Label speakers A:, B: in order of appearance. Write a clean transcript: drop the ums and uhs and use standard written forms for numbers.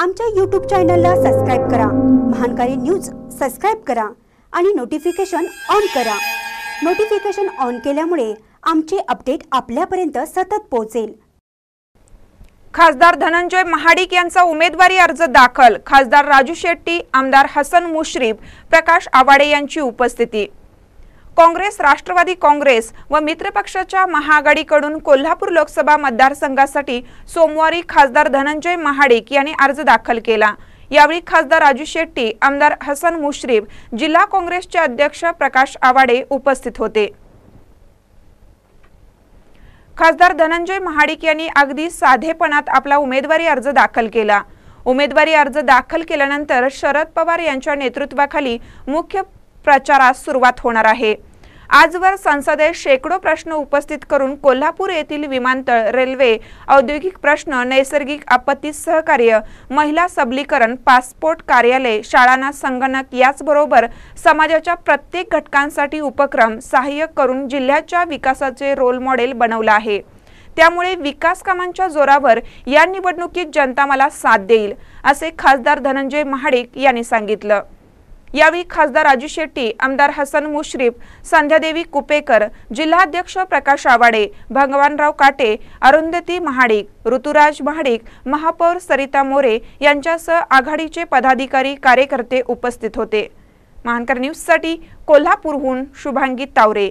A: आमच्या YouTube चॅनलला subscribe करा। महानकारी न्यूज सबस्क्राइब करा आणि नोटिफिकेशन ऑन करा। नोटिफिकेशन ऑन केल्यामुळे आमचे अपडेट आपल्यापर्यंत सतत पोहोचेल।
B: खासदार धनंजय महाडिक यांचा उमेदवारी अर्ज दाखल। खासदार राजू शेट्टी, आमदार हसन मुश्रीफ, प्रकाश आवाडे यांची उपस्थिती। काँग्रेस, राष्ट्रवादी काँग्रेस व मित्रपक्षाच्या महाआघाडीकडून कोल्हापूर लोकसभा मतदारसंघासाठी सोमवारी खासदार धनंजय महाडिक यांनी अर्ज दाखल केला। यावेळी खासदार राजू शेट्टी, आमदार हसन मुश्रीफ, जिल्हा काँग्रेसचे अध्यक्ष प्रकाश आवाडे उपस्थित होते। खासदार धनंजय महाडिक यांनी अगदी साधेपणात आपला उमेदवारी अर्ज दाखल केला। उमेदवारी अर्ज दाखल केल्यानंतर शरद पवार यांच्या नेतृत्वाखाली मुख्य प्रचारास सुरुवात होणार आहे। आजवर संसदेत शेकडो प्रश्न उपस्थित करून कोल्हापूर येथील विमानतळ, रेल्वे, औद्योगिक प्रश्न, नैसर्गिक आपत्ती सहकार्य, महिला सबलीकरण, पासपोर्ट कार्यालय, शाळांना संगणक याचबरोबर समाजाच्या प्रत्येक घटकांसाठी उपक्रम सहाय्यक करून जिल्ह्याच्या विकासाचे रोल मॉडेल बनवले आहे। त्यामुळे विकास कामांच्या जोरावर या निवडणुकीत जनता मला साथ देईल, असे खासदार धनंजय महाडिक यांनी सांगितलं। यावेळी खासदार राजू शेट्टी, आमदार हसन मुश्रीफ, संध्यादेवी कुपेकर, जिल्हाध्यक्ष प्रकाश आवाडे, भगवानराव काटे, अरुंधती महाडिक, ऋतुराज महाडिक, महापौर सरिता मोरे यांच्यासह आघाडीचे पदाधिकारी, कार्यकर्ते उपस्थित होते। महानकर न्यूजसाठी कोल्हापूरहून शुभांगी तावरे।